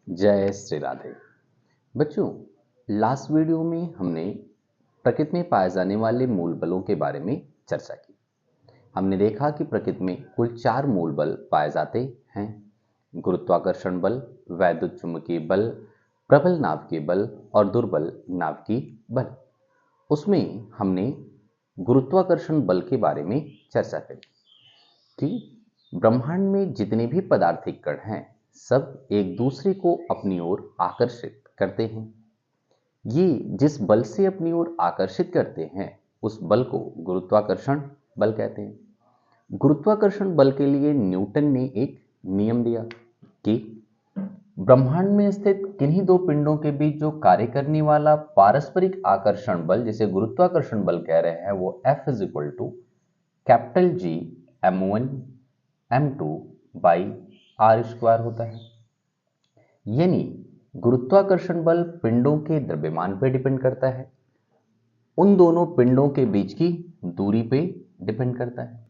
जय श्री राधे। बच्चों, last video में हमने प्रकृति में पाए जाने वाले मूल बलों के बारे में चर्चा की। हमने देखा कि प्रकृति में कुल 4 मूल बल पाए जाते हैं: गुरुत्वाकर्षण बल, वैद्युत चुंबकीय बल, प्रबल नाभिकीय बल और दुर्बल नाभिकीय बल। उसमें हमने गुरुत्वाकर्षण बल के बारे में चर्चा करी कि ब्रह्मांड में जितने भी पदार्थिक कण हैं सब एक दूसरे को अपनी ओर आकर्षित करते हैं। ये जिस बल से अपनी ओर आकर्षित करते हैं उस बल को गुरुत्वाकर्षण बल कहते हैं। गुरुत्वाकर्षण बल के लिए न्यूटन ने एक नियम दिया कि ब्रह्मांड में स्थित किन्हीं दो पिंडों के बीच जो कार्य करने वाला पारस्परिक आकर्षण बल, जिसे गुरुत्वाकर्षण बल कह रहे हैं, वो F is equal to capital G m1 m2 by r square होता है। यानी गुरुत्वाकर्षण बल पिंडों के द्रव्यमान पर डिपेंड करता है, उन दोनों पिंडों के बीच की दूरी पे डिपेंड करता है।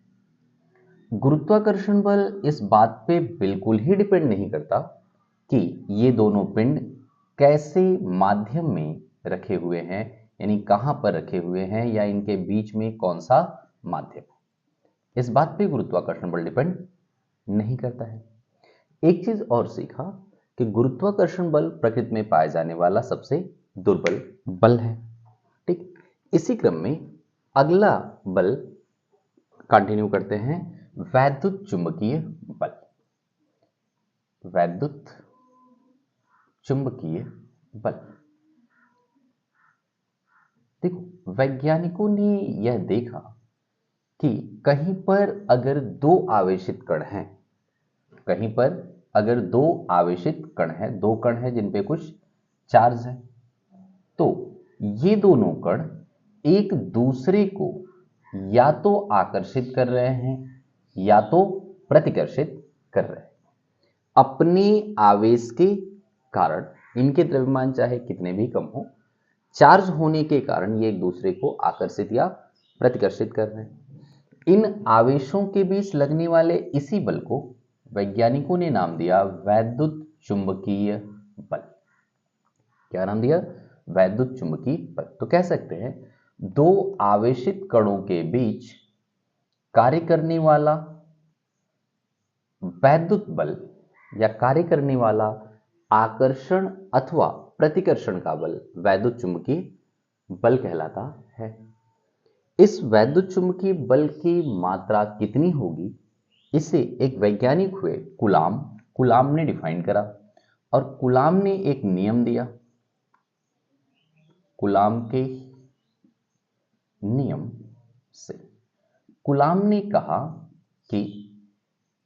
गुरुत्वाकर्षण बल इस बात पे बिल्कुल ही डिपेंड नहीं करता कि ये दोनों पिंड कैसे माध्यम में रखे हुए हैं, यानी कहां पर रखे हुए हैं या इनके बीच में कौन सा माध्यम है। इस बात पे गुरुत्वाकर्षण बल डिपेंड नहीं करता है। एक चीज और सीखा कि गुरुत्वाकर्षण बल प्रकृति में पाए जाने वाला सबसे दुर्बल बल है। ठीक, इसी क्रम में अगला बल कंटिन्यू करते हैं, वैद्युत चुंबकीय बल। वैद्युत चुंबकीय बल, देखो, वैज्ञानिकों ने यह देखा कि कहीं पर अगर दो आवेशित कण हैं, कहीं पर अगर दो आवेशित कण हैं, दो कण हैं जिन पे कुछ चार्ज है, तो ये दोनों कण एक दूसरे को या तो आकर्षित कर रहे हैं या तो प्रतिकर्षित कर रहे हैं। अपने आवेश के कारण इनके द्रव्यमान चाहे कितने भी कम हो, चार्ज होने के कारण ये एक दूसरे को आकर्षित या प्रतिकर्षित कर रहे हैं। इन आवेशों के बीच लगने वाले इसी बल को वैज्ञानिकों ने नाम दिया वैद्युत चुंबकीय बल। क्या नाम दिया? वैद्युत चुंबकीय बल। तो कह सकते हैं दो आवेशित कणों के बीच कार्य करने वाला वैद्युत बल या कार्य करने वाला आकर्षण अथवा प्रतिकर्षण का बल वैद्युत चुंबकीय बल कहलाता है। इस वैद्युत चुंबकीय बल की मात्रा कितनी होगी, इसे एक वैज्ञानिक हुए कुलाम ने डिफाइन करा, और कुलाम ने एक नियम दिया। कुलाम के नियम से कुलाम ने कहा कि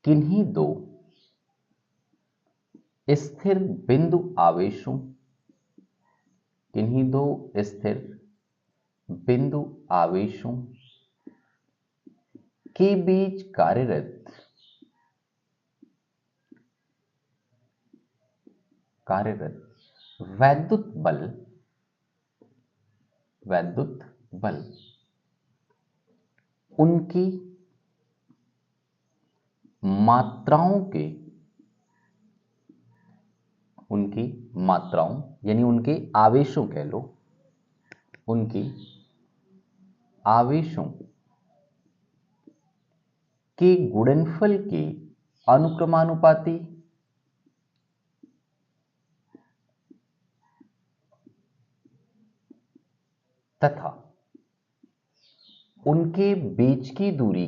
किन्हीं दो स्थिर बिंदु आवेशों, किन्हीं दो स्थिर बिंदु आवेशों के बीच कार्यरत वैद्युत बल उनकी मात्राओं यानी उनके आवेशों कह लो, उनकी आवेशों के गुणनफल के अनुक्रमानुपाती तथा उनके बीच की दूरी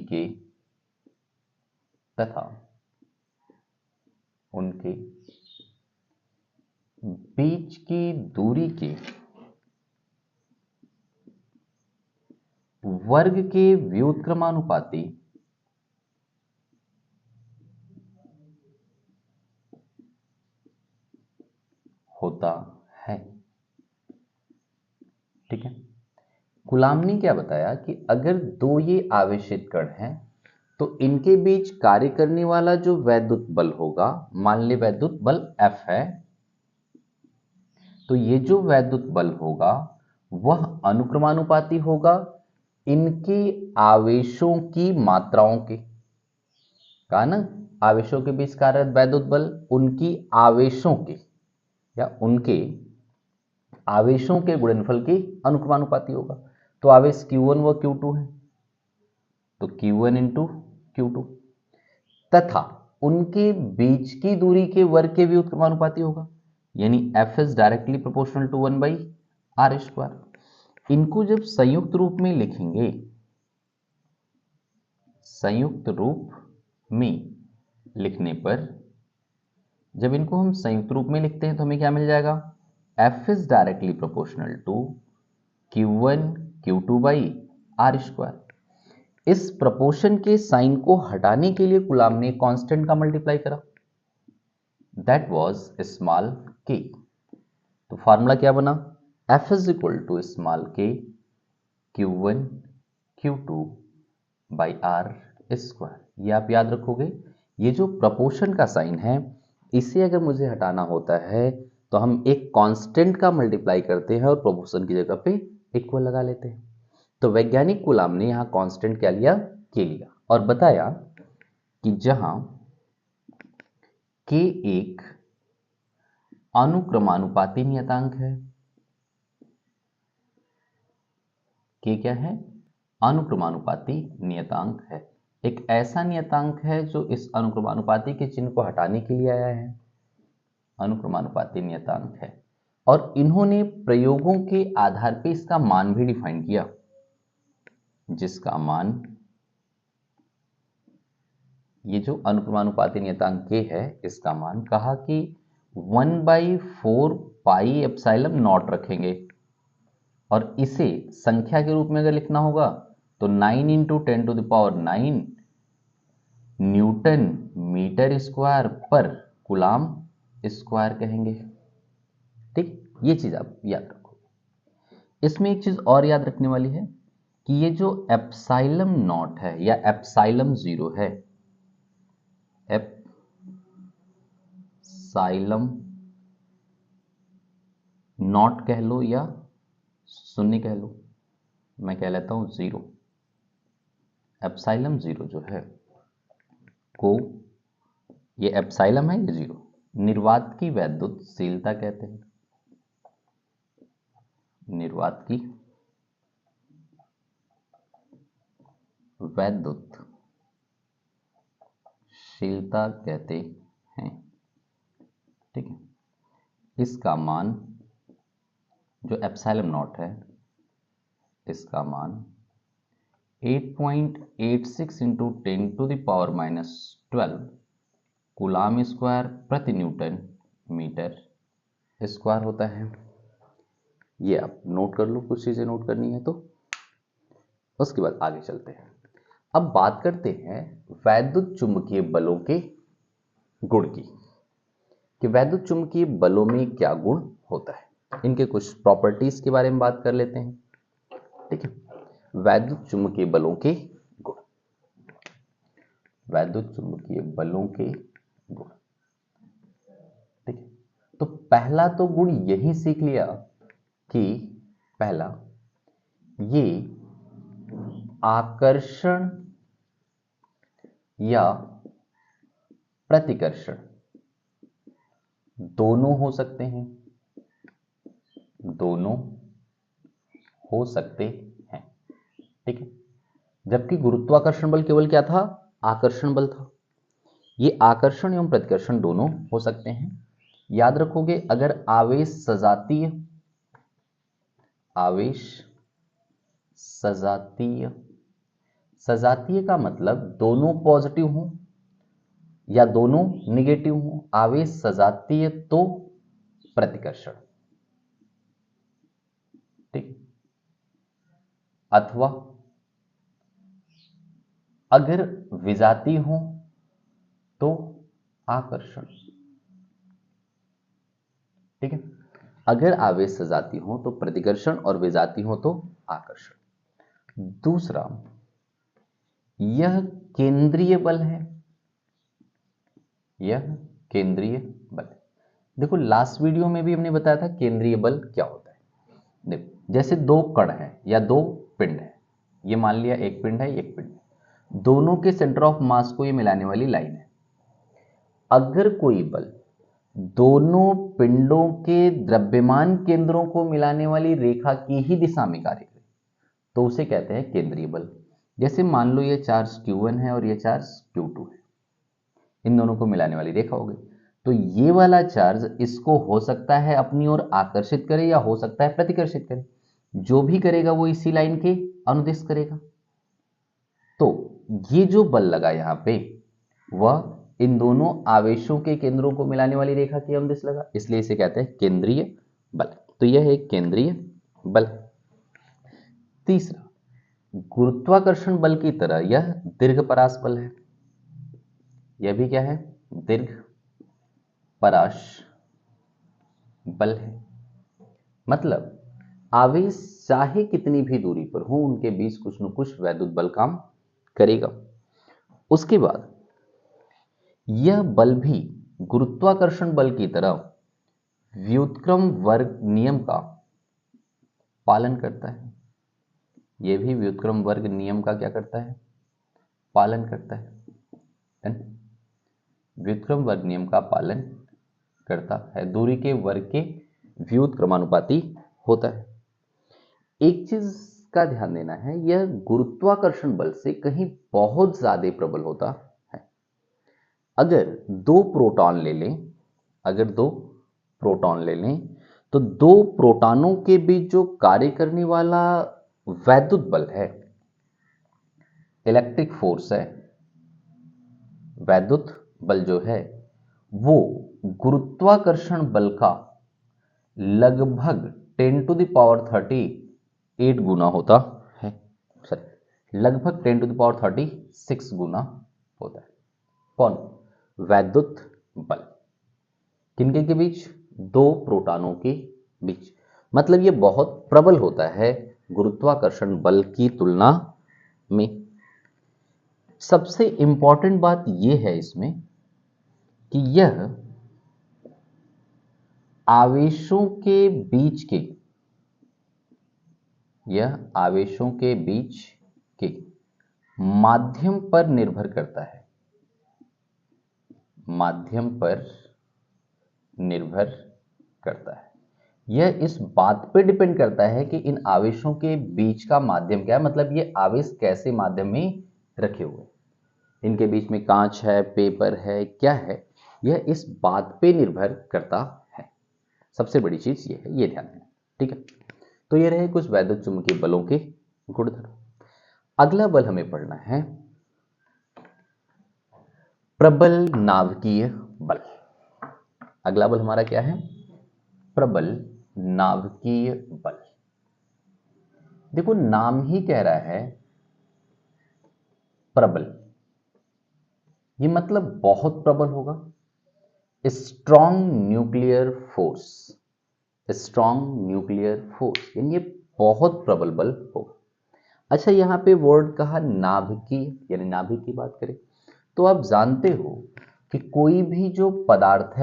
के वर्ग के व्युत्क्रमानुपाती होता है। ठीक है, कुलाम ने क्या बताया कि अगर दो ये आवेशित कण हैं तो इनके बीच कार्य करने वाला जो वैद्युत बल होगा, मान ले वैद्युत बल F है, तो ये जो वैद्युत बल होगा वह अनुक्रमानुपाती होगा इनके आवेशों की मात्राओं के। कहा ना, आवेशों के बीच कार्यरत वैद्युत बल उनकी आवेशों के या उनके आवेशों के गुणनफल के अनुक्रमानुपाती होगा। तो आवेश Q1 व Q2 है, तो Q1 इंटू Q2, तथा उनके बीच की दूरी के वर्ग के भी उत्क्रमानुपाती होगा, यानी F is directly proportional to 1/r²। इनको जब संयुक्त रूप में लिखेंगे, संयुक्त रूप में लिखने पर, जब इनको हम संयुक्त रूप में लिखते हैं तो हमें क्या मिल जाएगा, F is directly proportional to Q1 Q2/r²। इस प्रपोर्शन के साइन को हटाने के लिए गुलाम ने कांस्टेंट का मल्टीप्लाई करा, दैट वाज स्मॉल k। तो फार्मूला क्या बना, F is equal to small k Q1 Q2/r²। ये आप याद रखोगे। ये जो प्रपोर्शन का साइन है, इसे अगर मुझे हटाना होता है तो हम एक कांस्टेंट का मल्टीप्लाई करते हैं और प्रोपोर्शन की जगह पे इक्वल लगा लेते हैं। तो वैज्ञानिक गुलाम ने यहां कांस्टेंट क्या लिया, के लिया, और बताया कि जहां के एक अनुक्रमानुपाती नियतांक है, के क्या है, अनुक्रमानुपाती नियतांक है, एक ऐसा नियतांक है जो इस अनुक्रमानुपाती के चिन्ह को हटाने के लिए आया है, अनुक्रमानुपाती नियतांक है। और इन्होंने प्रयोगों के आधार पर इसका मान भी डिफाइन किया, जिसका मान, ये जो अनुक्रमानुपाती नियतांक के है, इसका मान कहा कि 1/4 पाई एप्सिलॉन नॉट रखेंगे, और इसे संख्या के रूप में अगर लिखना होगा तो 9 × 10⁹ न्यूटन मीटर स्क्वायर पर कूलाम स्क्वायर कहेंगे। ठीक, ये चीज आप याद रखो। इसमें एक चीज और याद रखने वाली है कि ये जो एप्सिलॉन नॉट है या एप्सिलॉन 0 है, एप्सिलॉन नॉट कह लो या शून्य कह लो, मैं कह लेता हूं 0। एप्सिलॉन 0 जो है को, ये एप्सिलॉन है, ये 0, निर्वात की वैद्युतशीलता कहते हैं, निर्वात की वैद्युतशीलता कहते हैं। ठीक है, इसका मान जो एप्सिलॉन नॉट है, इसका मान 8.86 × 10⁻⁻12 कूलाम स्क्वायर प्रति न्यूटन मीटर स्क्वायर होता है। ये आप नोट कर लो, कुछ चीजें नोट करनी है तो। उसके बाद आगे चलते हैं। अब बात करते हैं वैद्युत चुंबकीय बलों के गुण की, कि वैद्युत चुंबकीय बलों में क्या गुण होता है, इनके कुछ प्रॉपर्टीज के बारे में बात कर लेते हैं। ठीक है, वैद्युत चुंबकीय बलों के गुण, वैद्युत चुंबकीय बलों के गुण। ठीक है, तो पहला तो गुण यही सीख लिया कि पहला, ये आकर्षण या प्रतिकर्षण दोनों हो सकते हैं, दोनों हो सकते हैं। ठीक है, जबकि गुरुत्वाकर्षण बल केवल क्या था, आकर्षण बल था। ये आकर्षण एवं प्रतिकर्षण दोनों हो सकते हैं। याद रखोगे, अगर आवेश सजातीय, आवेश सजातीय, सजातीय का मतलब दोनों पॉजिटिव हों या दोनों निगेटिव हों, आवेश सजातीय तो प्रतिकर्षण। ठीक, अथवा अगर विजातीय हो तो आकर्षण। ठीक है, अगर आवेश सजातीय हो तो प्रतिकर्षण और विजातीय हो तो आकर्षण। दूसरा, यह केंद्रीय बल है, यह केंद्रीय बल। देखो, लास्ट वीडियो में भी हमने बताया था केंद्रीय बल क्या होता है। देखो, जैसे दो कण हैं या दो पिंड हैं, ये मान लिया एक पिंड है एक पिंड है, दोनों के सेंटर ऑफ मास को ये मिलाने वाली लाइन है। अगर कोई बल दोनों पिंडों के द्रव्यमान केंद्रों को मिलाने वाली रेखा की ही दिशा में कार्य करे तो उसे कहते हैं केंद्रीय बल। जैसे मान लो ये चार्ज Q1 है और ये चार्ज Q2 है, इन दोनों को मिलाने वाली रेखा हो गई। तो ये वाला चार्ज इसको हो सकता है अपनी ओर आकर्षित करे या हो सकता है प्रतिकर्षित करे, जो भी करेगा वो इसी लाइन के अनुदिश करेगा। तो ये जो बल लगा यहाँ पे वह इन दोनों आवेशों के केंद्रों को मिलाने वाली रेखा के अनुदिश लगा, इसलिए इसे कहते हैं केंद्रीय बल। तो यह एक केंद्रीय बल। तीसरा, गुरुत्वाकर्षण बल की तरह यह दीर्घपरास बल है। यह भी क्या है? दीर्घ पराश बल है। मतलब आवेश चाहे कितनी भी दूरी पर हो उनके बीच कुछ न कुछ वैद्युत बल काम करेगा। उसके बाद यह बल भी गुरुत्वाकर्षण बल की तरह व्युत्क्रम वर्ग नियम का पालन करता है। यह भी व्युत्क्रम वर्ग नियम का क्या करता है? पालन करता है। व्युत्क्रम वर्ग नियम का पालन करता है, दूरी के वर्ग के व्युत्क्रमानुपाती होता है। एक चीज का ध्यान देना है, यह गुरुत्वाकर्षण बल से कहीं बहुत ज्यादा प्रबल होता है। अगर दो प्रोटॉन ले लें तो दो प्रोटॉनों के बीच जो कार्य करने वाला वैद्युत बल है, इलेक्ट्रिक फोर्स है, वैद्युत बल जो है वो गुरुत्वाकर्षण बल का लगभग 10 टू द पावर 38 गुना होता है। लगभग 10 टू द पावर 36 गुना होता है। कौन? वैद्युत बल। किनके के बीच? दो प्रोटॉनों के बीच। मतलब ये बहुत प्रबल होता है गुरुत्वाकर्षण बल की तुलना में। सबसे इंपॉर्टेंट बात यह है इसमें कि यह आवेशों के बीच के माध्यम पर निर्भर करता है। माध्यम पर निर्भर करता है। यह इस बात पर डिपेंड करता है कि इन आवेशों के बीच का माध्यम क्या है, मतलब ये आवेश कैसे माध्यम में रखे हुए, इनके बीच में कांच है, पेपर है, क्या है, यह इस बात पे निर्भर करता है। सबसे बड़ी चीज ये है, ये ध्यान देना। ठीक है, तो ये रहे कुछ वैद्युत चुंबकीय बलों के गुणधर्म। अगला बल हमें पढ़ना है प्रबल नाभिकीय बल। अगला बल हमारा क्या है? प्रबल नाभिकीय बल। देखो नाम ही कह रहा है प्रबल, ये मतलब बहुत प्रबल होगा। Strong nuclear force, strong nuclear force, यानी ये बहुत प्रबल बल होगा। अच्छा, यहां पे वर्ड कहा नाभिकीय, यानी नाभिक की बात करें तो आप जानते हो कि कोई भी जो पदार्थ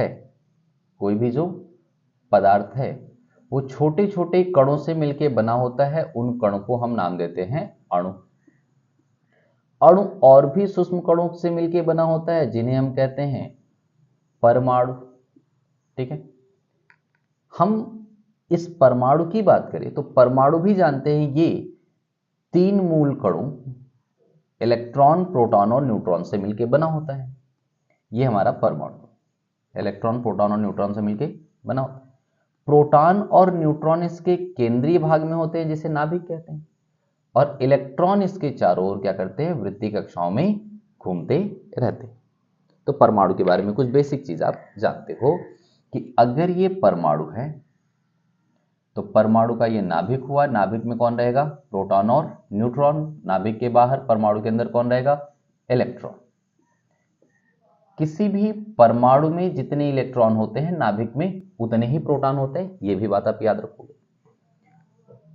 है वो छोटे छोटे कणों से मिलकर बना होता है। उन कणों को हम नाम देते हैं अणु। अणु और भी सूक्ष्म कणों से मिलकर बना होता है जिन्हें हम कहते हैं परमाणु। ठीक है, हम इस परमाणु की बात करें तो परमाणु भी जानते हैं ये 3 मूल कणों इलेक्ट्रॉन, प्रोटॉन और न्यूट्रॉन से मिलकर बना होता है। ये हमारा परमाणु इलेक्ट्रॉन, प्रोटॉन और न्यूट्रॉन से मिलकर बना होता है। प्रोटॉन और न्यूट्रॉन इसके केंद्रीय भाग में होते हैं जिसे नाभिक कहते हैं, और इलेक्ट्रॉन इसके चारों ओर क्या करते हैं? वृत्तीय कक्षाओं में घूमते रहते हैं। तो परमाणु के बारे में कुछ बेसिक चीज आप जानते हो कि अगर ये परमाणु है तो परमाणु का ये नाभिक हुआ। नाभिक में कौन रहेगा? प्रोटॉन और न्यूट्रॉन। नाभिक के बाहर परमाणु के अंदर कौन रहेगा? इलेक्ट्रॉन। किसी भी परमाणु में जितने इलेक्ट्रॉन होते हैं नाभिक में उतने ही प्रोटॉन होते हैं, ये भी बात आप याद रखोगे।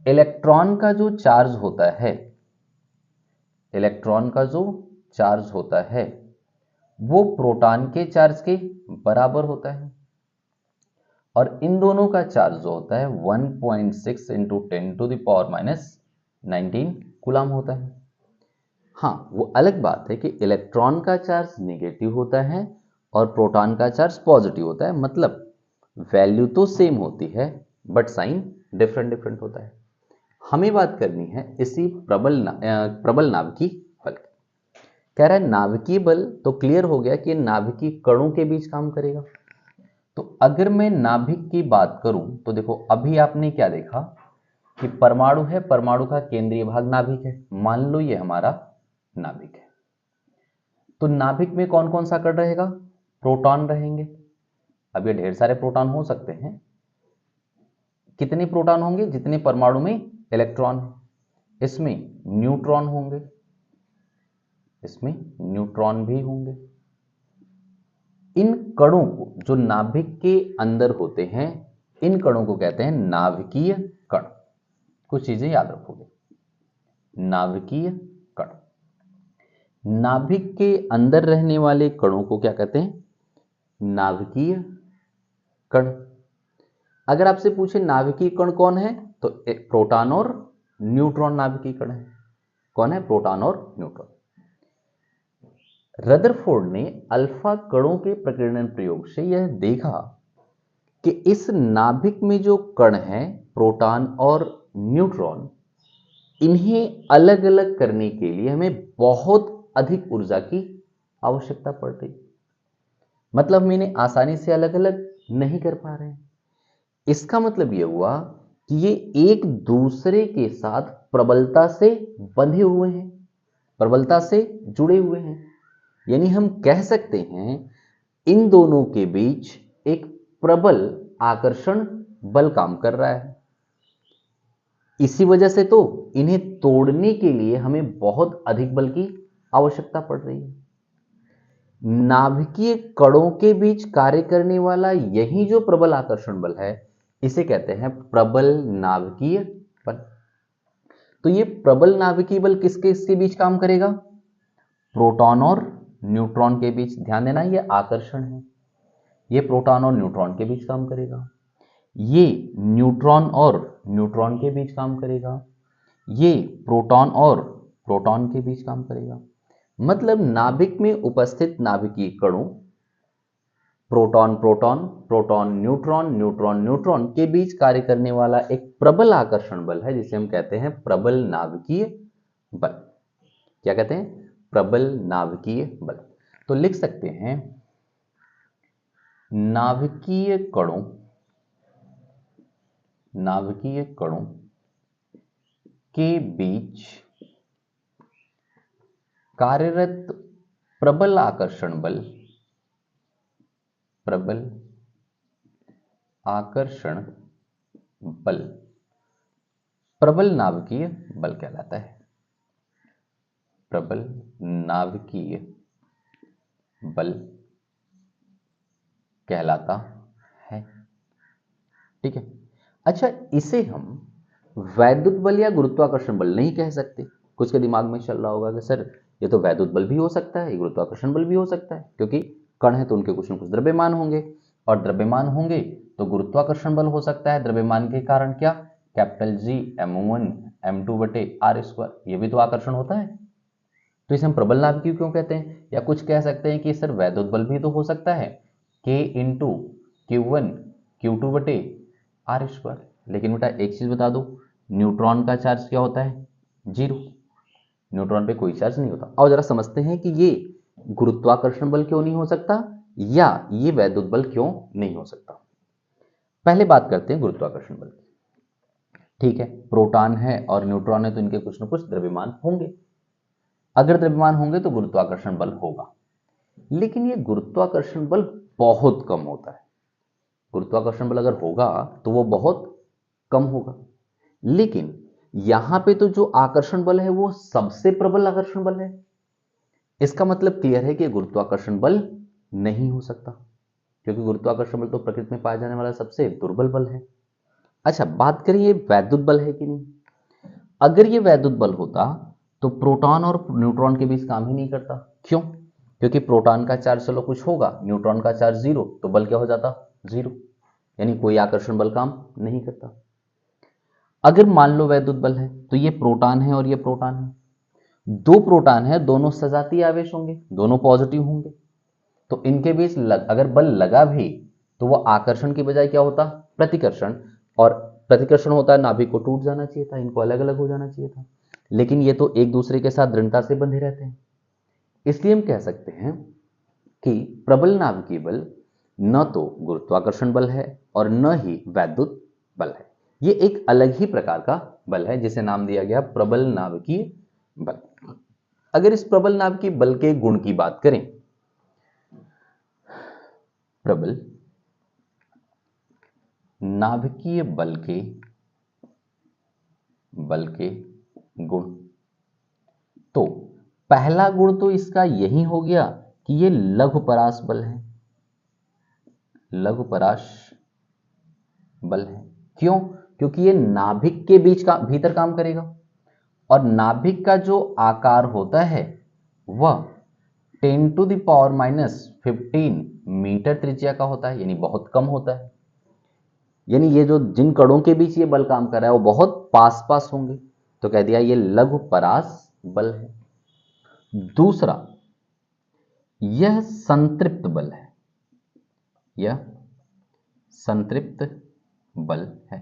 इलेक्ट्रॉन का जो चार्ज होता है वो प्रोटॉन के चार्ज के बराबर होता है, और इन दोनों का चार्ज जो होता है 1.6 into 10 to the power -19 coulomb होता है। हाँ, वो अलग बात है कि इलेक्ट्रॉन का चार्ज नेगेटिव होता है और प्रोटॉन का चार्ज पॉजिटिव होता है, मतलब वैल्यू तो सेम होती है बट साइन डिफरेंट डिफरेंट होता है। हमें बात करनी है इसी प्रबल नाभिकीय बल की। कह रहा है नाभिकीय बल, तो क्लियर हो गया कि नाभिकीय कणों के बीच काम करेगा। तो अगर मैं नाभिक की बात करूं तो देखो अभी आपने क्या देखा कि परमाणु है, परमाणु का केंद्रीय भाग नाभिक है। मान लो ये हमारा नाभिक है, तो नाभिक में कौन कौन सा कण रहेगा? प्रोटॉन रहेंगे। अब ये ढेर सारे प्रोटॉन हो सकते हैं। कितने प्रोटॉन होंगे? जितने परमाणु में इलेक्ट्रॉन है। इसमें न्यूट्रॉन होंगे, इसमें न्यूट्रॉन भी होंगे। इन कणों को, जो नाभिक के अंदर होते हैं, इन कणों को कहते हैं नाभिकीय कण। कुछ चीजें याद रखोगे। नाभिकीय कण, नाभिक के अंदर रहने वाले कणों को क्या कहते हैं? नाभिकीय कण। अगर आपसे पूछे नाभिकीय कण कौन है, तो प्रोटॉन और न्यूट्रॉन नाभिकीय कण है। कौन है? प्रोटॉन और न्यूट्रॉन। रदरफोर्ड ने अल्फा कणों के प्रकीर्णन प्रयोग से यह देखा कि इस नाभिक में जो कण हैं, प्रोटॉन और न्यूट्रॉन, इन्हें अलग अलग करने के लिए हमें बहुत अधिक ऊर्जा की आवश्यकता पड़ रही। मतलब हम इन्हें आसानी से अलग अलग नहीं कर पा रहे हैं। इसका मतलब यह हुआ कि ये एक दूसरे के साथ प्रबलता से बंधे हुए हैं, प्रबलता से जुड़े हुए हैं। यानी हम कह सकते हैं इन दोनों के बीच एक प्रबल आकर्षण बल काम कर रहा है। इसी वजह से तो इन्हें तोड़ने के लिए हमें बहुत अधिक बल की आवश्यकता पड़ रही है। नाभिकीय कणों के बीच कार्य करने वाला यही जो प्रबल आकर्षण बल है, इसे कहते हैं प्रबल नाभिकीय बल। तो ये प्रबल नाभिकीय बल किसके इसके बीच काम करेगा? प्रोटॉन और न्यूट्रॉन के बीच। ध्यान देना, ये आकर्षण है, ये प्रोटॉन और न्यूट्रॉन के बीच काम करेगा। ये न्यूट्रॉन और न्यूट्रॉन के बीच काम करेगा। ये प्रोटॉन और प्रोटॉन के बीच काम करेगा। मतलब नाभिक में उपस्थित नाभिकीय कणों, proton proton, proton neutron, neutron neutron के बीच कार्य करने वाला एक प्रबल आकर्षण बल है, जिसे हम कहते हैं प्रबल नाभिकीय बल। क्या कहते हैं? प्रबल नाभिकीय बल। तो लिख सकते हैं नाभिकीय कणों, नाभिकीय कणों के बीच कार्यरत प्रबल आकर्षण बल, प्रबल आकर्षण बल प्रबल नाभिकीय बल कहलाता है। प्रबल नाभिकीय बल कहलाता है। ठीक है। अच्छा, इसे हम वैद्युत बल या गुरुत्वाकर्षण बल नहीं कह सकते। कुछ के दिमाग में चल रहा होगा कि सर ये तो वैद्युत बल भी हो सकता है, ये गुरुत्वाकर्षण बल भी हो सकता है, क्योंकि कण है तो उनके कुछ न कुछ द्रव्यमान होंगे, और द्रव्यमान होंगे तो गुरुत्वाकर्षण बल हो सकता है। द्रव्यमान के कारण क्या? कैपिटल G m1 m2 बटे r स्क्वायर, ये भी तो आकर्षण होता है। तो इसे हम प्रबल नाभिकीय क्यों कहते हैं? या कुछ कह सकते हैं कि सर वैद्युत बल भी तो हो सकता है, K इंटू Q1 Q2 बटे r स्क्वायर। लेकिन बेटा एक चीज बता दो, न्यूट्रॉन का चार्ज क्या होता है? 0। न्यूट्रॉन पे कोई चार्ज नहीं होता। और जरा समझते हैं कि ये गुरुत्वाकर्षण बल क्यों नहीं हो सकता, या ये वैद्युत बल क्यों नहीं हो सकता। पहले बात करते हैं गुरुत्वाकर्षण बल की। ठीक है, प्रोटॉन है और न्यूट्रॉन है तो इनके कुछ न कुछ द्रव्यमान होंगे। अगर द्रव्यमान होंगे तो गुरुत्वाकर्षण बल होगा, लेकिन ये गुरुत्वाकर्षण बल बहुत कम होता है। गुरुत्वाकर्षण बल अगर होगा तो वो बहुत कम होगा, लेकिन यहां पे तो जो आकर्षण बल है वो सबसे प्रबल आकर्षण बल है। इसका मतलब क्लियर है कि गुरुत्वाकर्षण बल नहीं हो सकता, क्योंकि गुरुत्वाकर्षण बल तो प्रकृति में पाया जाने वाला सबसे दुर्बल बल है। अच्छा, बात करें ये वैद्युत बल है कि नहीं। अगर ये वैद्युत बल होता तो प्रोटॉन और न्यूट्रॉन के बीच काम ही नहीं करता। क्यों? क्योंकि प्रोटॉन का चार्ज चलो कुछ होगा, न्यूट्रॉन का चार्ज 0, तो बल क्या हो जाता? 0, यानी कोई आकर्षण बल काम नहीं करता। अगर मान लो वैद्युत बल है तो ये प्रोटॉन है और ये प्रोटॉन है, दो प्रोटॉन है, दोनों सजातीय आवेश होंगे, दोनों पॉजिटिव होंगे। तो इनके बीच अगर बल लगा भी तो वो आकर्षण की बजाय क्या होता, प्रतिकर्षण, और प्रतिकर्षण होता है नाभिक को टूट जाना चाहिए था, इनको अलग अलग हो जाना चाहिए था, लेकिन ये तो एक दूसरे के साथ दृढ़ता से बंधे रहते हैं। इसलिए हम कह सकते हैं कि प्रबल नाभिकीय बल न तो गुरुत्वाकर्षण बल है और न ही वैद्युत बल है, ये एक अलग ही प्रकार का बल है जिसे नाम दिया गया प्रबल नाभिकीय बल। अगर इस प्रबल नाभिकीय बल के गुण की बात करें, प्रबल नाभिकीय बल के गुण, तो पहला गुण तो इसका यही हो गया कि ये लघु परास बल है, लघु परास बल है। क्यों? क्योंकि ये नाभिक के बीच का भीतर काम करेगा, और नाभिक का जो आकार होता है वह 10⁻⁻15 मीटर त्रिज्या का होता है, यानी बहुत कम होता है। यानी ये जो जिन कणों के बीच ये बल काम कर रहा है वो बहुत पास पास होंगे, तो कह दिया ये लघु परास बल है। दूसरा, यह संतृप्त बल है, यह संतृप्त बल है।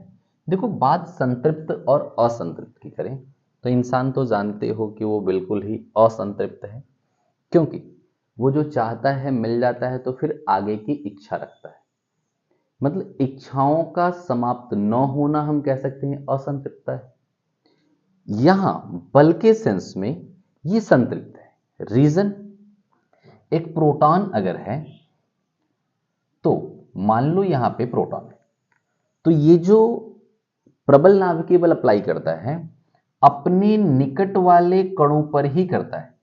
देखो, बात संतृप्त और असंतृप्त की करें तो इंसान तो जानते हो कि वो बिल्कुल ही असंतृप्त है, क्योंकि वो जो चाहता है मिल जाता है तो फिर आगे की इच्छा रखता है। मतलब इच्छाओं का समाप्त न होना हम कह सकते हैं असंतृप्तता है। यहां बल के सेंस में ये संतृप्त है। रीजन, एक प्रोटॉन अगर है तो मान लो यहां पे प्रोटॉन है, तो ये जो प्रबल नाभिकीय बल अप्लाई करता है अपने निकट वाले कणों पर ही करता है,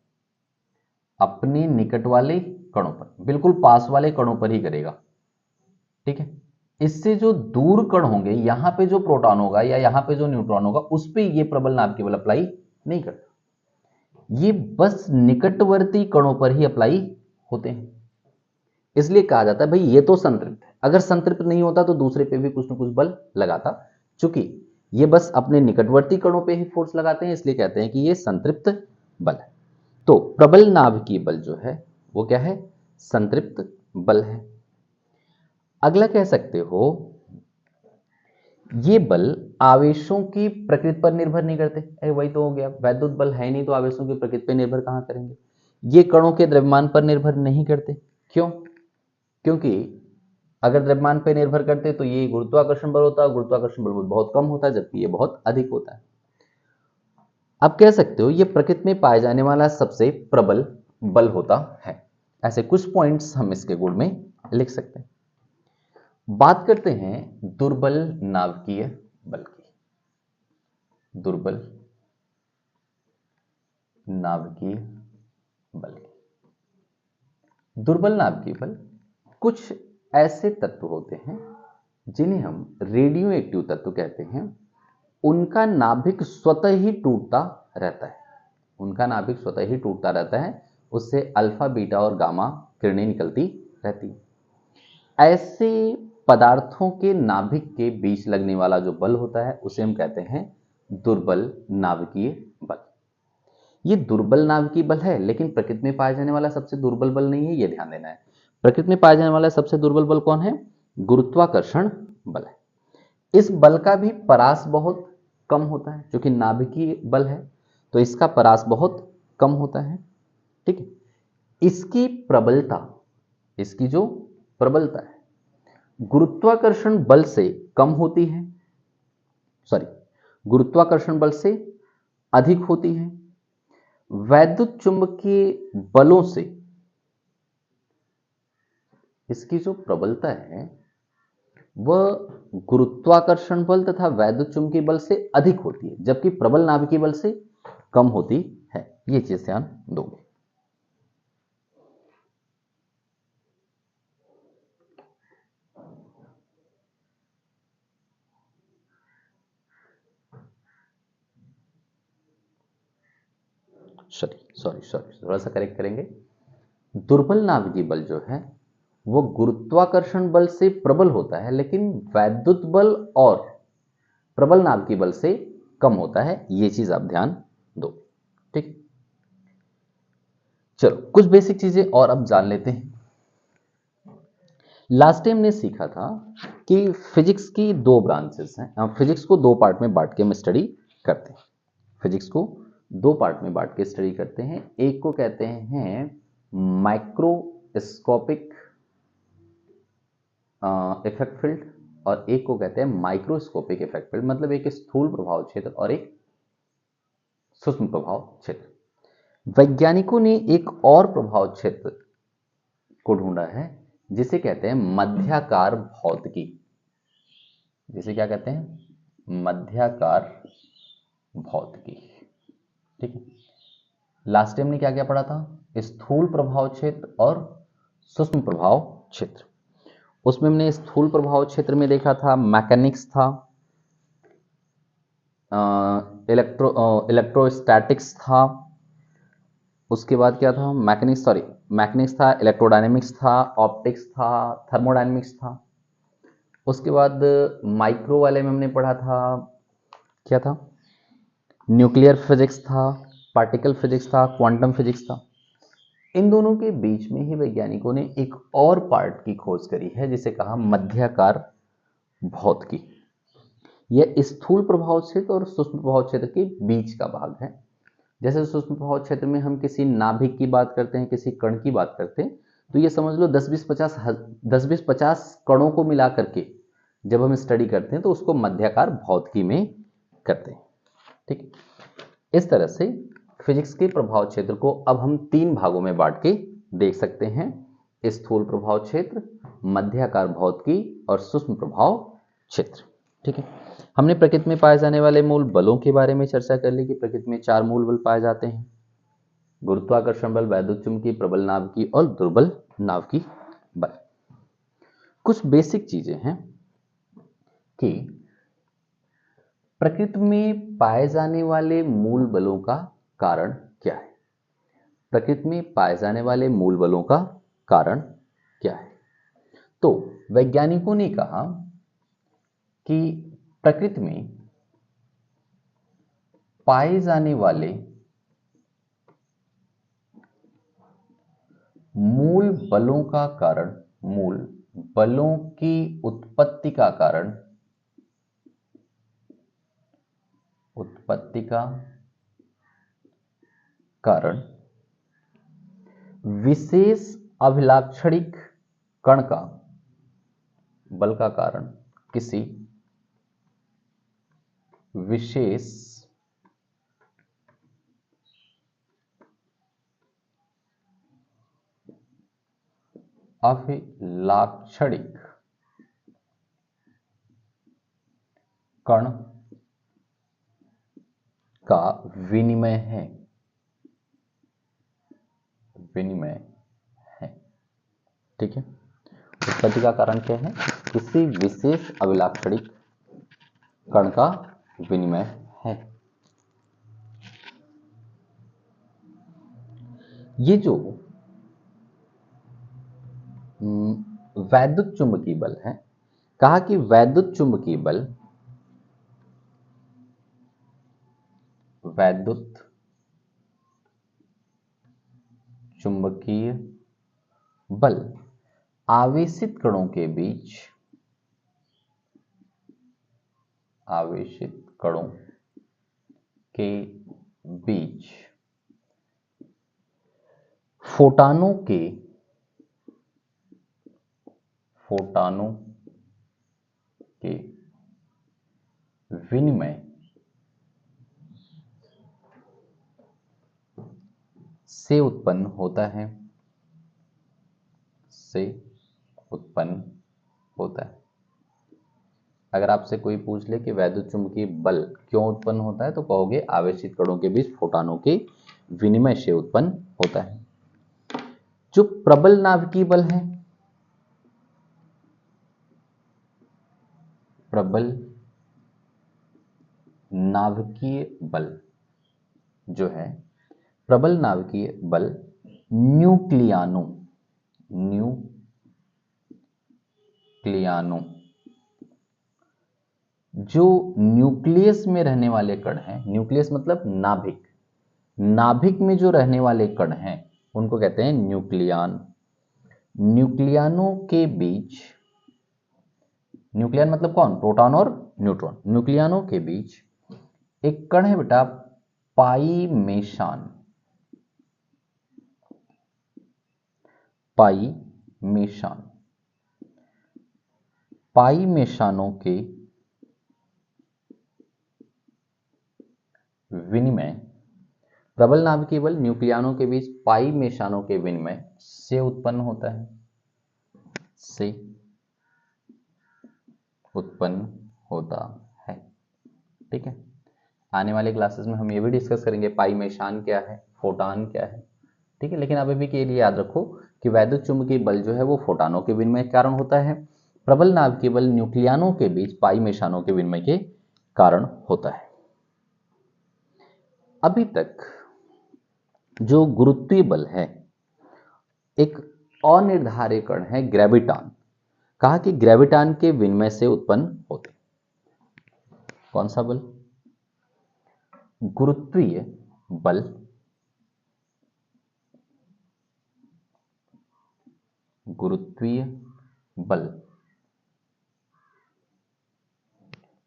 अपने निकट वाले कणों पर, बिल्कुल पास वाले कणों पर ही करेगा। ठीक है, इससे जो दूर कण होंगे, यहां पे जो प्रोटॉन होगा या यहां पे जो न्यूट्रॉन होगा, उस पे ये प्रबल नाभिकीय बल अप्लाई नहीं करता, ये बस निकटवर्ती कणों पर ही अप्लाई होते हैं। इसलिए कहा जाता है भाई ये तो संतृप्त है, अगर संतृप्त नहीं होता तो दूसरे पे भी कुछ ना कुछ बल लगाता, चूंकि ये बस अपने निकटवर्ती कणों पे ही फोर्स लगाते हैं, इसलिए कहते हैं कि ये संतृप्त बल है। तो प्रबल नाभिकीय बल जो है वो क्या है, संतृप्त बल है। अगला कह सकते हो, ये बल आवेशों की प्रकृति पर निर्भर नहीं करते। अरे वही तो हो गया, वैद्युत बल है नहीं तो आवेशों की प्रकृति पर निर्भर कहां करेंगे। ये कणों के द्रव्यमान पर निर्भर नहीं करते। क्यों? क्योंकि अगर द्रव्यमान पर निर्भर करते तो ये गुरुत्वाकर्षण बल होता है, गुरुत्वाकर्षण बल बहुत कम होता है, जबकि ये बहुत अधिक होता है। अब कह सकते हो ये प्रकृति में पाए जाने वाला सबसे प्रबल बल होता है। ऐसे कुछ पॉइंट्स हम इसके गुण में लिख सकते हैं। बात करते हैं दुर्बल नाभिकीय बल की। दुर्बल नाभिकीय बल की, दुर्बल नाभिकीय बल कुछ ऐसे तत्व होते हैं जिन्हें हम रेडियो एक्टिव तत्व कहते हैं। उनका नाभिक स्वतः ही टूटता रहता है, उनका नाभिक स्वतः ही टूटता रहता है, उससे अल्फा बीटा और गामा किरणें निकलती रहती। ऐसे पदार्थों के नाभिक के बीच लगने वाला जो बल होता है उसे हम कहते हैं दुर्बल नाभिकीय बल। ये दुर्बल नाभिकीय बल है, लेकिन प्रकृति में पाया जाने वाला सबसे दुर्बल बल नहीं है, यह ध्यान देना है। प्रकृति में पाया जाने वाला सबसे दुर्बल बल कौन है? गुरुत्वाकर्षण बल है। इस बल का भी परास बहुत कम होता है, क्योंकि नाभिकीय बल है तो इसका परास बहुत कम होता है। ठीक है, इसकी प्रबलता, इसकी जो प्रबलता है गुरुत्वाकर्षण बल से कम होती है, गुरुत्वाकर्षण बल से अधिक होती है। वैद्युत चुंबकीय बलों से इसकी जो प्रबलता है वह गुरुत्वाकर्षण बल तथा वैद्युत चुंबकीय बल से अधिक होती है, जबकि प्रबल नाभिकीय बल से कम होती है। ये चीज ध्यान दोगे। सॉरी थोड़ा सा करेक्ट करेंगे। दुर्बल नाभिकीय बल जो है वो गुरुत्वाकर्षण बल से प्रबल होता है, लेकिन वैद्युत बल और प्रबल नाभिकीय बल से कम होता है। ये चीज आप ध्यान दो। ठीक, चलो कुछ बेसिक चीजें और अब जान लेते हैं। लास्ट टाइम ने सीखा था कि फिजिक्स की दो ब्रांचेस हैं। फिजिक्स को दो पार्ट में बांट के हम स्टडी करते हैं। फिजिक्स को दो पार्ट में बांट के स्टडी करते हैं। एक को कहते हैं माइक्रोस्कोपिक इफेक्ट फील्ड और एक को कहते हैं माइक्रोस्कोपिक इफेक्ट फील्ड, मतलब एक स्थूल प्रभाव क्षेत्र और एक सूक्ष्म प्रभाव क्षेत्र। वैज्ञानिकों ने एक और प्रभाव क्षेत्र को ढूंढा है जिसे कहते हैं मध्याकार भौतिकी। जिसे क्या कहते हैं? मध्याकार भौतिकी। ठीक है। लास्ट टाइम ने क्या क्या पढ़ा था? स्थूल प्रभाव क्षेत्र और सूक्ष्म प्रभाव क्षेत्र। उसमें हमने स्थूल प्रभाव क्षेत्र में देखा था मैकेनिक्स था, इलेक्ट्रोस्टैटिक्स था, उसके बाद क्या था? मैकेनिक्स था, इलेक्ट्रोडायनेमिक्स था, ऑप्टिक्स था, थर्मोडायनेमिक्स था। उसके बाद माइक्रो वाले में हमने पढ़ा था, क्या था? न्यूक्लियर फिजिक्स था, पार्टिकल फिजिक्स था, क्वांटम फिजिक्स था। इन दोनों के बीच में ही वैज्ञानिकों ने एक और पार्ट की खोज करी है जिसे कहा मध्याकार भौतिकी। यह स्थूल प्रभाव क्षेत्र और सूक्ष्म प्रभाव क्षेत्र के बीच का भाग है। जैसे सूक्ष्म प्रभाव क्षेत्र में हम किसी नाभिक की बात करते हैं, किसी कण की बात करते हैं, तो ये समझ लो 10-20-50 कणों को मिला करके जब हम स्टडी करते हैं तो उसको मध्याकार भौतिकी में करते हैं। ठीक। इस तरह से फिजिक्स के प्रभाव क्षेत्र को अब हम तीन भागों में बांट के देख सकते हैं: स्थूल प्रभाव क्षेत्र, मध्याकार भौतिकी और सूक्ष्म प्रभाव क्षेत्र। ठीक है। हमने प्रकृति में पाए जाने वाले मूल बलों के बारे में चर्चा कर ली कि प्रकृति में 4 मूल बल पाए जाते हैं: गुरुत्वाकर्षण बल, वैद्युतचुंबकीय, प्रबल नाभिकीय और दुर्बल नाभिकीय बल। कुछ बेसिक चीजें हैं कि प्रकृति में पाए जाने वाले मूल बलों का कारण क्या है। प्रकृति में पाए जाने वाले मूल बलों का कारण क्या है? तो वैज्ञानिकों ने कहा कि प्रकृति में पाए जाने वाले मूल बलों का कारण, मूल बलों की उत्पत्ति का कारण, विशेष अभिलाक्षणिक कण का बल का कारण किसी विशेष अभिलाक्षणिक कण का विनिमय है। ठीक है। उत्पत्ति का कारण क्या है? किसी विशेष अभिलाक्षणिक कण का विनिमय है। ये जो वैद्युत चुंबकीय बल है, कहा कि वैद्युत चुंबकीय बल आवेशित कणों के बीच फोटानों के विनिमय से उत्पन्न होता है। अगर आपसे कोई पूछ ले कि वैद्युत चुंबकीय बल क्यों उत्पन्न होता है, तो कहोगे आवेशित कणों के बीच फोटानों के विनिमय से उत्पन्न होता है। जो प्रबल नाभिकीय बल है, प्रबल नाभिकीय बल जो है, प्रबल नाभिकीय बल न्यूक्लियानो जो न्यूक्लियस में रहने वाले कण हैं, न्यूक्लियस मतलब नाभिक में जो रहने वाले कण हैं उनको कहते हैं न्यूक्लियान। न्यूक्लियनों के बीच, न्यूक्लियन मतलब कौन, प्रोटॉन और न्यूट्रॉन, न्यूक्लियनों के बीच एक कण है बेटा पाई मेशान, पाई मेशान, पाई मेशानों के विनिमय, प्रबल नाभिकीय बल न्यूक्लियनों के बीच पाई मेशानों के विनिमय से उत्पन्न होता है, से उत्पन्न होता है। ठीक है, आने वाले क्लासेस में हम ये भी डिस्कस करेंगे पाई मेशान क्या है, फोटान क्या है। ठीक है, लेकिन अभी भी के लिए याद रखो कि वैद्युत चुंबकीय बल जो है वो फोटानों के विनिमय के कारण होता है, प्रबल नाभिकीय बल न्यूक्लियनों के बीच पाई मेशानों के विनिमय के कारण होता है। अभी तक जो गुरुत्वीय बल है एक अनिर्धारित कण है ग्रेविटॉन, कहा कि ग्रेविटॉन के विनिमय से उत्पन्न होते। कौन सा बल, गुरुत्वीय बल, गुरुत्वीय बल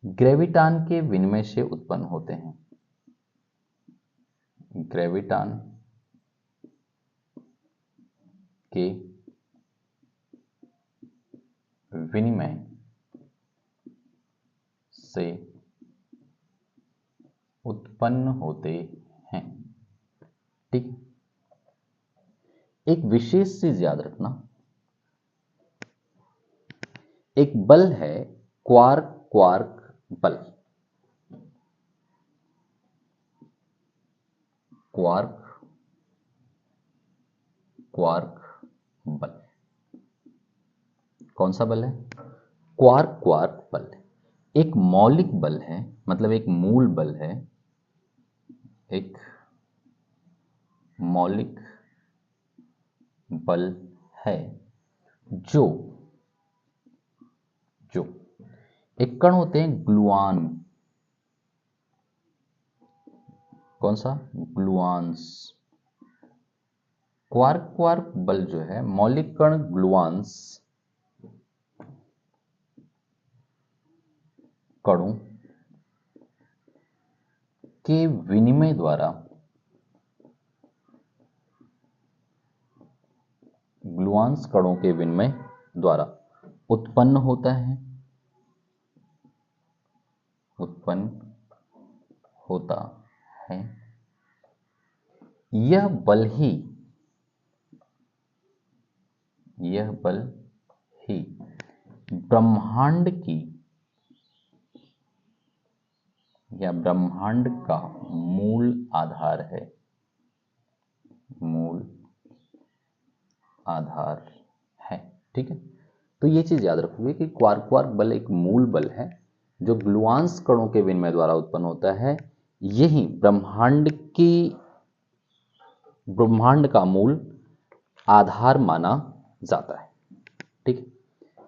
ग्रेविटॉन के विनिमय से उत्पन्न होते हैं, ग्रेविटॉन के विनिमय से उत्पन्न होते हैं। ठीक, एक विशेष चीज याद रखना, एक बल है क्वार्क क्वार्क बल, क्वार्क क्वार्क बल, कौन सा बल है, क्वार्क क्वार्क बल, एक मौलिक बल है, मतलब एक मूल बल है, एक मौलिक बल है जो जो एक कण होते हैं ग्लूऑन, कौन सा, ग्लूऑन्स, क्वार्क क्वार्क बल जो है मौलिक कण ग्लूऑन्स कणों के विनिमय द्वारा, ग्लूऑन्स कणों के विनिमय द्वारा उत्पन्न होता है, उत्पन्न होता है। यह बल ही ब्रह्मांड की या ब्रह्मांड का मूल आधार है, मूल आधार है। ठीक है, तो ये चीज याद रखोगे कि क्वार्क क्वार्क बल एक मूल बल है जो ग्लूऑन्स कणों के विनिमय द्वारा उत्पन्न होता है, यही ब्रह्मांड का मूल आधार माना जाता है। ठीक है,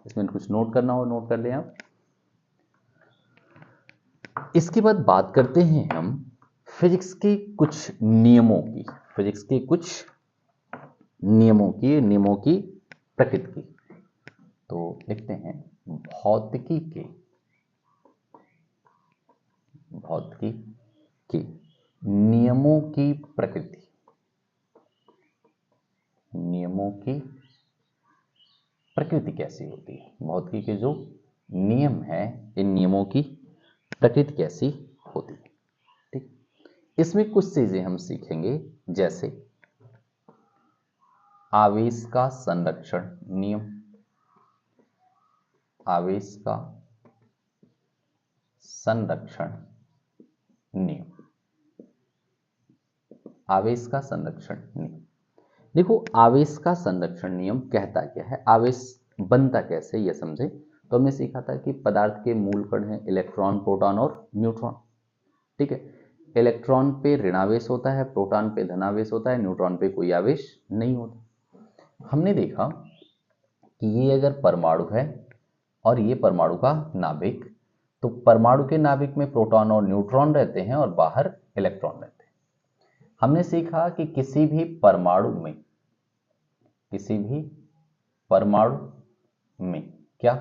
इसमें कुछ नोट करना हो नोट कर लें आप। इसके बाद बात करते हैं हम फिजिक्स के कुछ नियमों की, फिजिक्स के कुछ नियमों की प्रकृति की। तो लिखते हैं भौतिकी के नियमों की प्रकृति, नियमों की प्रकृति कैसी होती है, भौतिकी के जो नियम है इन नियमों की प्रकृति कैसी होती है। ठीक, इसमें कुछ चीजें हम सीखेंगे, जैसे आवेश का संरक्षण नियम, आवेश का संरक्षण नियम, आवेश का संरक्षण नियम। देखो, आवेश का संरक्षण नियम कहता क्या है, आवेश बनता कैसे यह समझे। तो हमने सीखा था कि पदार्थ के मूल कण हैं इलेक्ट्रॉन, प्रोटॉन और न्यूट्रॉन। ठीक है, इलेक्ट्रॉन पे ऋणावेश होता है, प्रोटॉन पे धनावेश होता है, न्यूट्रॉन पे कोई आवेश नहीं होता। हमने देखा कि ये अगर परमाणु है और ये परमाणु का नाभिक, तो परमाणु के नाभिक में प्रोटॉन और न्यूट्रॉन रहते हैं और बाहर इलेक्ट्रॉन रहते हैं। हमने सीखा कि किसी भी परमाणु में, किसी भी परमाणु में क्या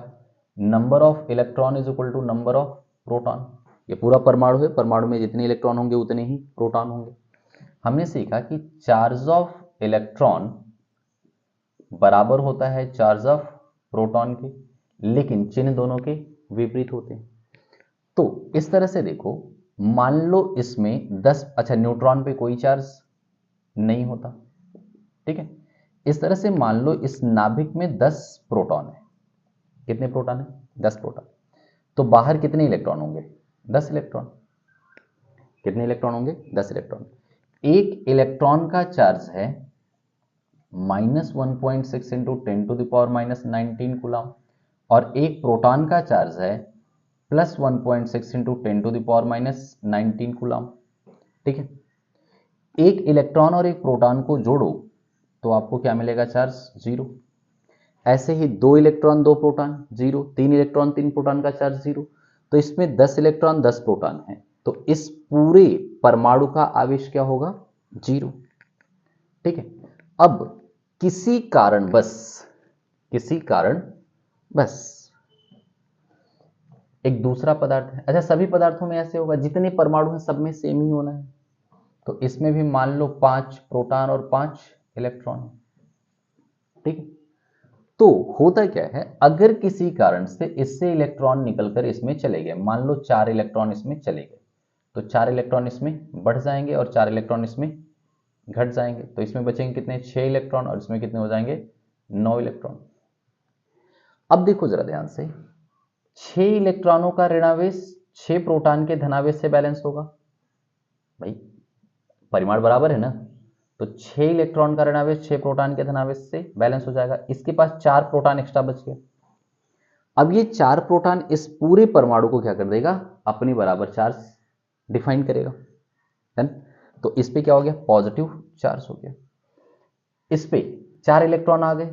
number of electron is equal to number of proton. ये पूरा परमाणु है, परमाणु में जितने इलेक्ट्रॉन होंगे उतने ही प्रोटॉन होंगे। हमने सीखा कि चार्ज ऑफ इलेक्ट्रॉन बराबर होता है चार्ज ऑफ प्रोटॉन के, लेकिन चिन्ह दोनों के विपरीत होते हैं। तो इस तरह से देखो, मान लो इसमें 10, अच्छा न्यूट्रॉन पे कोई चार्ज नहीं होता, ठीक है। इस तरह से मान लो इस नाभिक में 10 प्रोटॉन है। कितने प्रोटॉन है? 10 प्रोटॉन। तो बाहर कितने इलेक्ट्रॉन होंगे? 10 इलेक्ट्रॉन। कितने इलेक्ट्रॉन होंगे? 10 इलेक्ट्रॉन। एक इलेक्ट्रॉन का चार्ज है -1.6 इंटू 10⁻⁻19 कूलम, और एक प्रोटॉन का चार्ज है +1.6 इंटू 10⁻⁻19 कूलम, ठीक है। एक इलेक्ट्रॉन और एक प्रोटॉन को जोड़ो तो आपको क्या मिलेगा? चार्ज 0। ऐसे ही 2 इलेक्ट्रॉन 2 प्रोटॉन 0, 3 इलेक्ट्रॉन 3 प्रोटॉन का चार्ज 0। तो इसमें 10 इलेक्ट्रॉन 10 प्रोटॉन है, तो इस पूरे परमाणु का आवेश क्या होगा? 0, ठीक है। अब किसी कारण बस एक दूसरा पदार्थ है, अच्छा सभी पदार्थों में ऐसे होगा, जितने परमाणु हैं सब में सेम ही होना है। तो इसमें भी मान लो 5 प्रोटॉन और 5 इलेक्ट्रॉन, ठीक है। तो होता क्या है, अगर किसी कारण से इससे इलेक्ट्रॉन निकलकर इसमें चले गए, मान लो 4 इलेक्ट्रॉन इसमें चले गए, तो 4 इलेक्ट्रॉन इसमें बढ़ जाएंगे और 4 इलेक्ट्रॉन इसमें घट जाएंगे। तो इसमें बचेंगे कितने? 6 इलेक्ट्रॉन, और इसमें कितने हो जाएंगे? 9 इलेक्ट्रॉन। अब देखो जरा ध्यान से, 6 इलेक्ट्रॉनों का ऋणावेश 6 प्रोटॉन के धनावेश से बैलेंस होगा। भाई परिमाण बराबर है ना, तो 6 इलेक्ट्रॉन का ऋणावेश 6 प्रोटॉन के धनावेश से बैलेंस हो जाएगा। इसके पास 4 प्रोटॉन एक्स्ट्रा बच गए। अब ये 4 प्रोटॉन इस पूरे परमाणु को क्या कर देगा? अपनी बराबर चार्ज डिफाइन करेगा, है ना? तो इस पे क्या हो गया? पॉजिटिव चार्ज हो गया। इस पे 4 इलेक्ट्रॉन आ गए,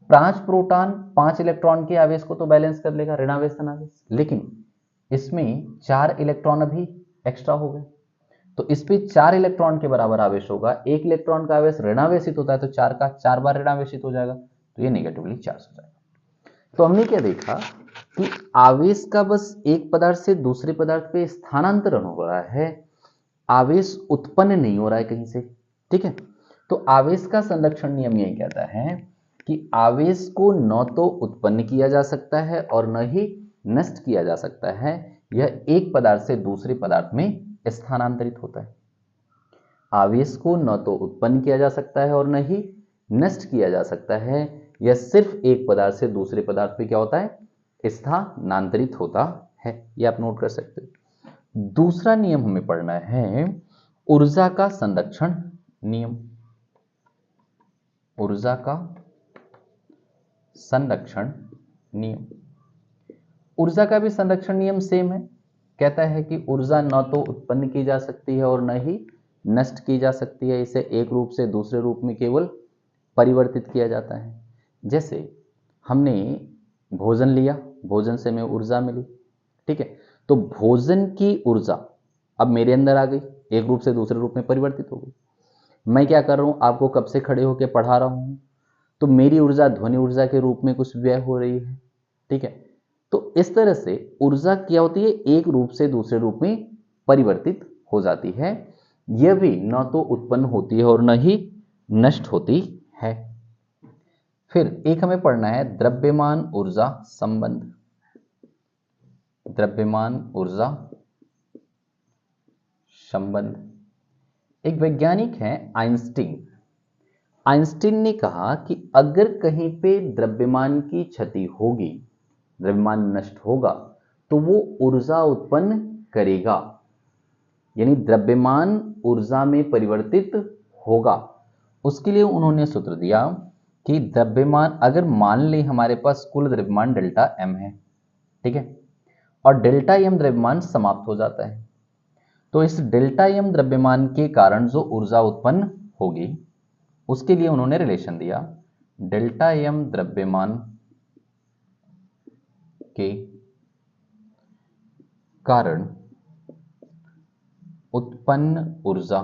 5 प्रोटॉन 5 इलेक्ट्रॉन के आवेश को तो बैलेंस कर लेगा, ऋणावेश धनावेश, लेकिन इसमें 4 इलेक्ट्रॉन अभी एक्स्ट्रा हो गए। तो इस पे 4 इलेक्ट्रॉन के बराबर आवेश होगा। एक इलेक्ट्रॉन का आवेश ऋणावेशित होता है, तो 4 का 4 बार ऋणावेशित हो जाएगा, तो ये नेगेटिवली चार्ज हो जाएगा। तो हमने क्या देखा कि आवेश का बस एक पदार्थ से दूसरे पदार्थ पे स्थानांतरण हो रहा है, आवेश उत्पन्न नहीं हो रहा है कहीं से, ठीक है। तो आवेश का संरक्षण नियम यही कहता है कि आवेश को न तो उत्पन्न किया जा सकता है और न ही नष्ट किया जा सकता है, यह एक पदार्थ से दूसरे पदार्थ में स्थानांतरित होता है। आवेश को न तो उत्पन्न किया जा सकता है और न ही नष्ट किया जा सकता है, यह सिर्फ एक पदार्थ से दूसरे पदार्थ पे क्या होता है? स्थानांतरित होता है। ये आप नोट कर सकते हो। दूसरा नियम हमें पढ़ना है ऊर्जा का संरक्षण नियम। ऊर्जा का संरक्षण नियम। ऊर्जा का भी संरक्षण नियम सेम है, कहता है कि ऊर्जा न तो उत्पन्न की जा सकती है और न ही नष्ट की जा सकती है, इसे एक रूप से दूसरे रूप में केवल परिवर्तित किया जाता है। जैसे हमने भोजन लिया, भोजन से हमें ऊर्जा मिली, ठीक है। तो भोजन की ऊर्जा अब मेरे अंदर आ गई, एक रूप से दूसरे रूप में परिवर्तित हो गई। मैं क्या कर रहा हूं, आपको कब से खड़े होकर पढ़ा रहा हूं, तो मेरी ऊर्जा ध्वनि ऊर्जा के रूप में कुछ व्यय हो रही है, ठीक है। तो इस तरह से ऊर्जा क्या होती है? एक रूप से दूसरे रूप में परिवर्तित हो जाती है। यह भी न तो उत्पन्न होती है और न ही नष्ट होती है। फिर एक हमें पढ़ना है द्रव्यमान ऊर्जा संबंध। द्रव्यमान ऊर्जा संबंध। एक वैज्ञानिक है आइंस्टीन। आइंस्टीन ने कहा कि अगर कहीं पे द्रव्यमान की क्षति होगी, द्रव्यमान नष्ट होगा, तो वो ऊर्जा उत्पन्न करेगा, यानी द्रव्यमान ऊर्जा में परिवर्तित होगा। उसके लिए उन्होंने सूत्र दिया कि द्रव्यमान, अगर मान लें हमारे पास कुल द्रव्यमान डेल्टा एम है, ठीक है, और डेल्टा एम द्रव्यमान समाप्त हो जाता है, तो इस डेल्टा एम द्रव्यमान के कारण जो ऊर्जा उत्पन्न होगी, उसके लिए उन्होंने रिलेशन दिया डेल्टा एम द्रव्यमान के कारण उत्पन्न ऊर्जा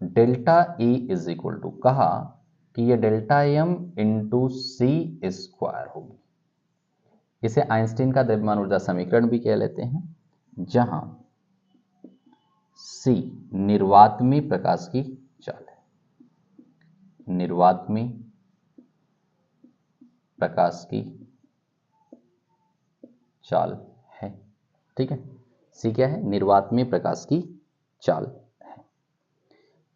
delta E is equal to, कहा कि ये delta m into c square होगी। इसे आइंस्टीन का द्रव्यमान ऊर्जा समीकरण भी कह लेते हैं, जहां सी निर्वात में प्रकाश की चाल है, निर्वात में प्रकाश की चाल है। ठीक है, सी क्या है? निर्वात में प्रकाश की चाल है।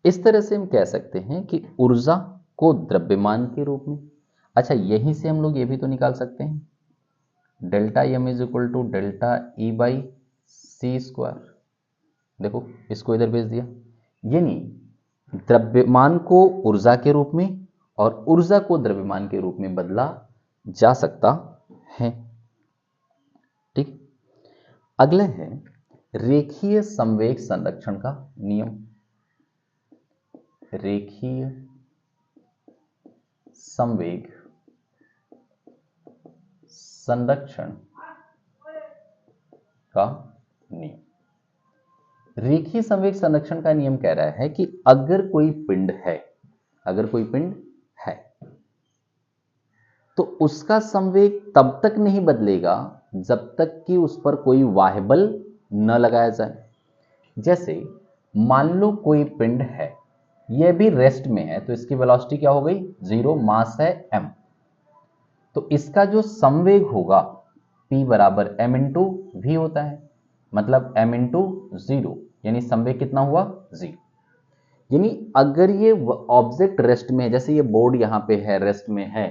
इस तरह से हम कह सकते हैं कि ऊर्जा को द्रव्यमान के रूप में, अच्छा यहीं से हम लोग ये भी तो निकाल सकते हैं, delta M is equal to delta E by C square. देखो इसको इधर भेज दिया, यानी द्रव्यमान को ऊर्जा के रूप में और ऊर्जा को द्रव्यमान के रूप में बदला जा सकता है। ठीक, अगला है रेखीय संवेग संरक्षण का नियम। रेखीय संवेग संरक्षण का नियम। रेखीय संवेग संरक्षण का नियम कह रहा है कि अगर कोई पिंड है, अगर कोई पिंड है तो उसका संवेग तब तक नहीं बदलेगा जब तक कि उस पर कोई बाह्य बल न लगाया जाए। जैसे मान लो कोई पिंड है, यह भी रेस्ट में है, तो इसकी वेलोसिटी क्या हो गई? 0, मास है m, तो इसका जो संवेग होगा p बराबर m इंटू वी होता है, मतलब m इंटू 0, यानी संवेग कितना हुआ? 0। यानी अगर ये ऑब्जेक्ट रेस्ट में है, जैसे ये बोर्ड यहां पे है, रेस्ट में है,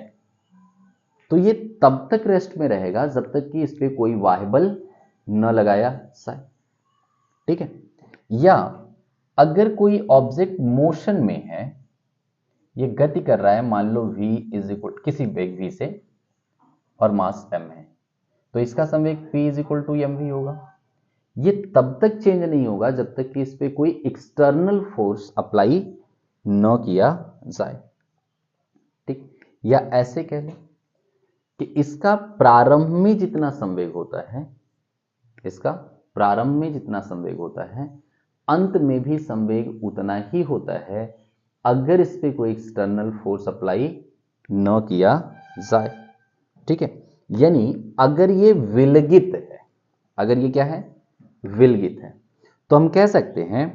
तो ये तब तक रेस्ट में रहेगा जब तक कि इस पे कोई बाह्य बल न लगाया जाए। ठीक है, या अगर कोई ऑब्जेक्ट मोशन में है, ये गति कर रहा है, मान लो v इज इक्वल किसी वेग v से और मास m है, तो इसका संवेग p is equal to mv होगा। ये तब तक चेंज नहीं होगा जब तक कि इस पे कोई एक्सटर्नल फोर्स अप्लाई न किया जाए। ठीक, या ऐसे कह लें कि इसका प्रारंभ में जितना संवेग होता है, इसका प्रारंभ में जितना संवेग होता है, अंत में भी संवेग उतना ही होता है अगर इस पे कोई एक्सटर्नल फोर्स अप्लाई न किया जाए। ठीक है, यानी अगर ये विलगित है, अगर ये क्या है? विलगित है, तो हम कह सकते हैं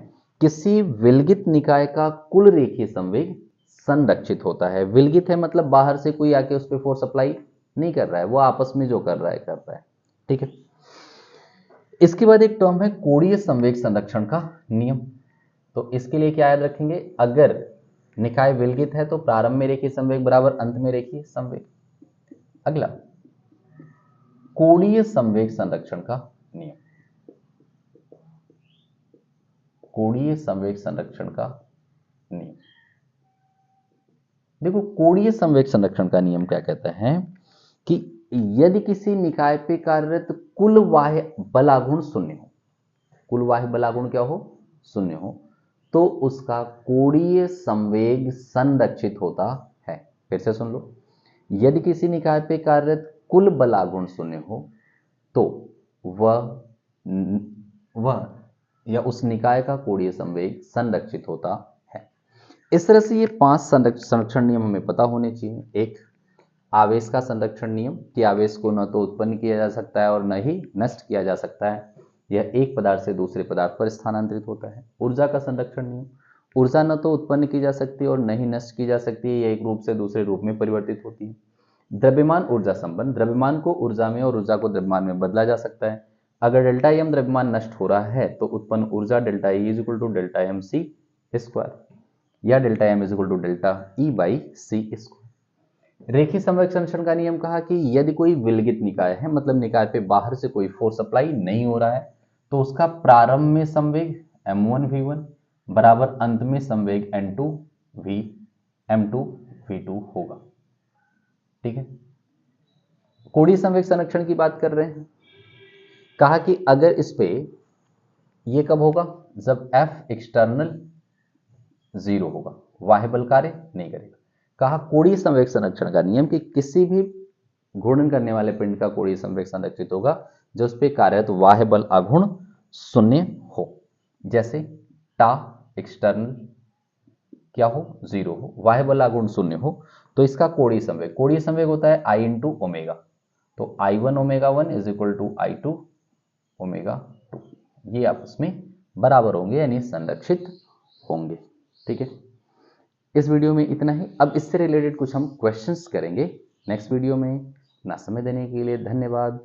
किसी विलगित निकाय का कुल रेखीय संवेग संरक्षित होता है। विलगित है मतलब बाहर से कोई आके उस पर फोर्स अप्लाई नहीं कर रहा है, वो आपस में जो कर रहा है। ठीक है, इसके बाद एक टर्म है कोणीय संवेग संरक्षण का नियम। तो इसके लिए क्या याद रखेंगे? अगर निकाय विलगित है तो प्रारंभ में रेखीय संवेग बराबर अंत में रेखीय संवेग। अगला कोणीय संवेग संरक्षण का नियम। कोणीय संवेग संरक्षण का नियम, देखो कोणीय संवेग संरक्षण का नियम क्या कहता है कि यदि किसी निकाय पे कार्यरत कुल बाह्य बलागुण शून्य हो, कुल बाह्य बलागुण क्या हो? शून्य हो, तो उसका कोणीय संवेग संरक्षित होता है। फिर से सुन लो, यदि किसी निकाय पे कार्यरत कुल बलागुण शून्य हो तो वह या उस निकाय का कोणीय संवेग संरक्षित होता है। इस तरह से ये 5 संरक्षण नियम हमें पता होने चाहिए। एक, आवेश का संरक्षण नियम कि आवेश को न तो उत्पन्न किया जा सकता है और न ही नष्ट किया जा सकता है, यह एक पदार्थ से दूसरे पदार्थ पर स्थानांतरित होता है। ऊर्जा का संरक्षण नियम, ऊर्जा न तो उत्पन्न की जा सकती है और न ही नष्ट की जा सकती है, यह एक रूप से दूसरे रूप में परिवर्तित होती है। द्रव्यमान ऊर्जा संबंध, द्रव्यमान को ऊर्जा में और ऊर्जा को द्रव्यमान में बदला जा सकता है। अगर डेल्टा एम द्रव्यमान नष्ट हो रहा है तो उत्पन्न ऊर्जा delta E is equal to delta M C square, या delta M is equal to delta E by C square. रेखीय संवेग संरक्षण का नियम कहा कि यदि कोई विलगित निकाय है, मतलब निकाय पे बाहर से कोई फोर्स अप्लाई नहीं हो रहा है, तो उसका प्रारंभ में संवेग m1 v1 बराबर अंत में संवेग m2 v2 होगा। ठीक है, कोणीय संवेग संरक्षण की बात कर रहे हैं, कहा कि अगर इस पे ये कब होगा? जब F एक्सटर्नल 0 होगा, बाह्य बल कार्य नहीं करेगा। कहा कोणीय संवेग संरक्षण का नियम कि किसी भी घूर्णन करने वाले पिंड का कोणीय संवेग संरक्षित होगा जो उस पे कार्यरत बाह्य बल आघूर्ण शून्य हो। जैसे टा एक्सटर्नल क्या हो, 0 हो, y वाला गुण 0 हो, तो इसका कोणीय संवेग होता है I इंटू ओमेगा। तो I1 omega 1 is equal to I2 omega 2, ये आपस में बराबर होंगे यानी संरक्षित होंगे। ठीक है, इस वीडियो में इतना ही। अब इससे रिलेटेड कुछ हम क्वेश्चंस करेंगे नेक्स्ट वीडियो में। अपना समय देने के लिए धन्यवाद।